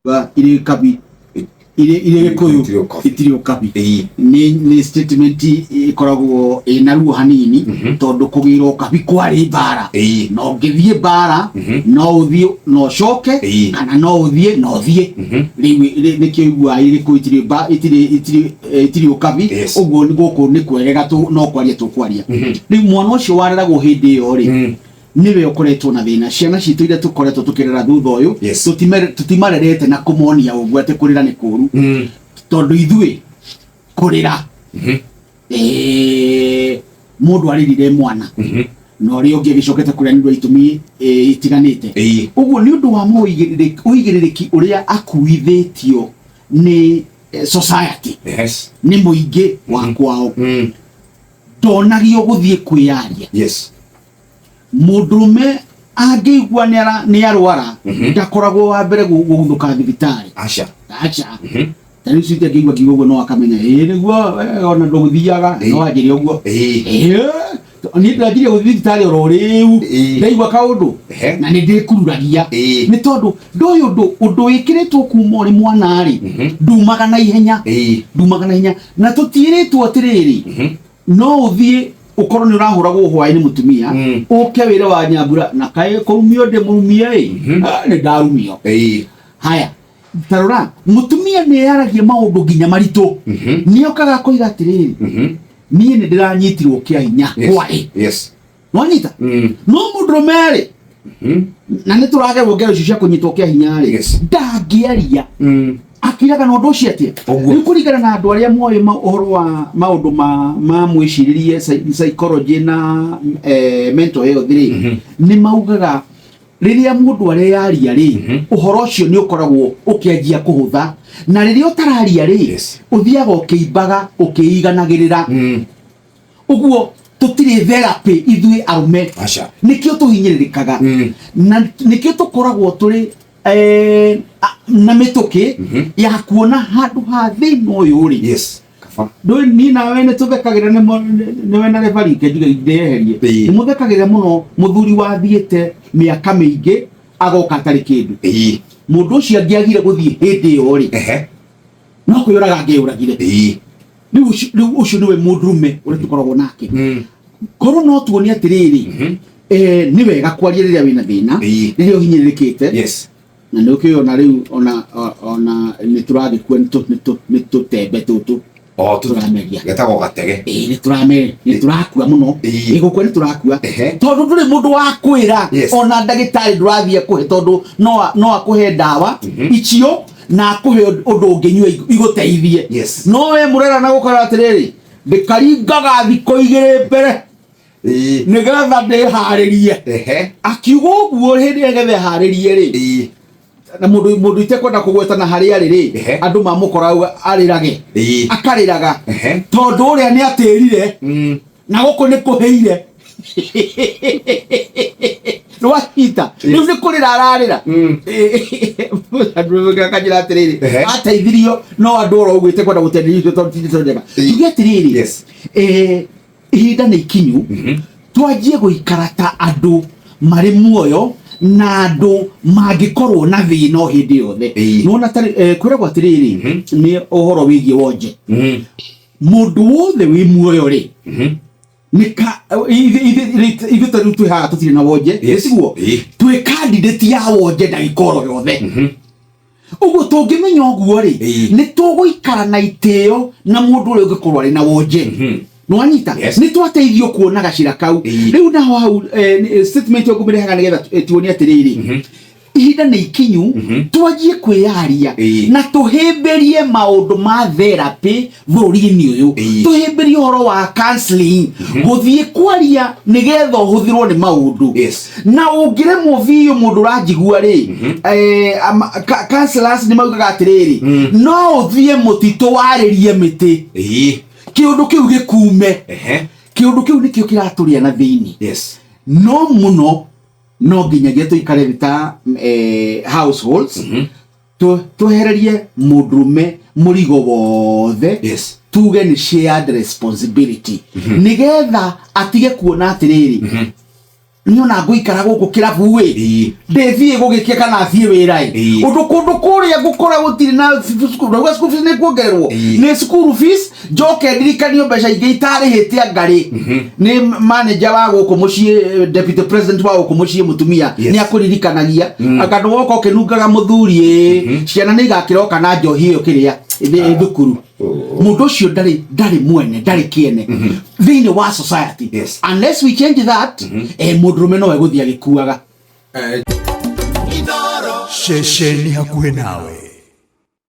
ba ile kabi ile koyo itirio kabi ni statement ikoragwo ina ruo hanini tondu kugirwo kabi kwari bara no ngithie bara no uthie no coke kana no uthie no thie riu ni kiugua ile ko itirio kabi uguo ni guku ni kwegega tu no kwaria tu kwaria riu mwana ucio wareragwo hindi yo ri niwe ukoretwo na thina ciana citu ire tukoretwo tukirera thutha uyu tutimarerete na kumonia uguo ate kurira ni kuru tondu ithue kurira mundu aririre mwana no ri ungi gicokete kuria ndu itumi itiganite uguo ni undu wa uigiririki uria akuithitio ni society ni muingi wa kwao ndonagio guthie kwiyaria mudume angigwa ni arwara ndakoragwo wa mbere guthuka thibitari acha tani cite ngigwa kigogo no akamenya niguo ona nduguthiaga no anjiri uguo ni ndagiria guthii thibitari oro riu ndaigwa kaundu na ni ndikururagia ni tondu ndoyo undu wikiritwo kuma uri mwana ri ndumaga na ihenya na tutiritwo atiriri no uthie ukoro ni urahuragwo hwaini mutumia uke wire wa Nyambura na kae kurumio de murumie ni ndarumio haya tarora mutumia ni yaragia maundu ginya marito ni okaga koiga atiriri nie ni ndiranyitirwo kia hinya kwai no nyita no mudromere na ni turage wongero cia kunyitwo kia hinya ri ndagiaria akiraga no ndo ciatie ni kurigana na andu aria moyo uhoro wa maundu ma mwiciririe psychology na mental health ri ni maugaga riria mundu areyaria ri uhoro ucio ni ukoragwo ukianjia kuhutha na riria utararia ri uthiaga ukiimbaga ukiiganagirira uguo tutiri therapy ithue arume nikio tuhinyiririkaga na nikio tukoragwo turi na mituki ya kuona handu ha thina uyu ri ndo ni na wene tubekagira ni wena referee ngiga ndeherie ni muthekagira muno muthuri wathiete miaka mingi agoka tari kindu mundu ucio angiagire guthie hindi yo ri no kuyuraga ngiuragire riu ucio niwe mundurume uri tukoragwo nake koro no tuonia atiriri ni wega kwaria riria wina thina riria uhinyiririkite na ndio na riu ona ni turagi ni tutembe tutu turameria getago gatege ni turakua muno igukwe ni turakua tondu nduri mundu wa kwira ona ndagitari ndurathie kuhe tondu no akuhe ndawa icio na akuhe undu unginywa iguteithie no we murera na gukora atiriri ndikaringaga thiko igire mbere nigetha ndiharirie akiuga uguo hindi gethe haririe ri na mundu itekwenda kugwetana haria riri andu mamukora arirage akariraga tondu uria ni atirire na guku ni kuheire no ahita riu ni kurira ararira andu gakajira atiriri ateithirio no andu oro ugwite kwenda gutenderio tondu tindega tuge atiriri ihinda ni ikinyu twanjie guikara ta andu mari muoyo na andu magikorwo na thina hindi yothe nona kwiragwo atiriri ni uhoro wigie wonje mundu wothe wi muoyo ri nika ithe tari twihaga tutire na wonje siguo twi candidate ya wonje ndagikoro yothe uguo tungimenya uguo ri ni tuguikara na itio na mundu uri ungikorwo ari na wonje no anyita ni twateithio kuona gacira kau riu na hau statement yo kumirehaga nigetha tuonia atiriri ihinda ni ikinyu twanjie kwiyaria na tuhimberie maundu ma therapy bururi-ini uyu tuhimberie uhoro wa counseling guthie kwaria nigetha uhuthirwo ni maundu na ungiremwo biu mundu ranjigua ri counselors ni maugaga atiriri no uthie mutitu waririe miti kiundu kiu gikume kiundu kiu nikio kiraturia na thiini no muno no nginyagia tuikare ta households tuhererie mundurume murigo wothe tuge ni shared responsibility nigetha atige kuona atiriri niona nguikara guku kirabu we ndeithie gugikia kana thie wira undu kundu kuria gukora gutiri na school fees ne kuongererwo ne school fees joke ndirikanio mbeca ingi itarihite ngari ni manager wa guku mucii deputy president wa guku mucii mutumia ni akuririkanagia akandu goko kinungaga muthuri ciana ni igakiroka na njohi iyo kiria thukuru mundu cio ndari mwene ndari kiene thini wa society unless we change that mundurume no eguthia gikuaga Shesheni hakuhe nawe.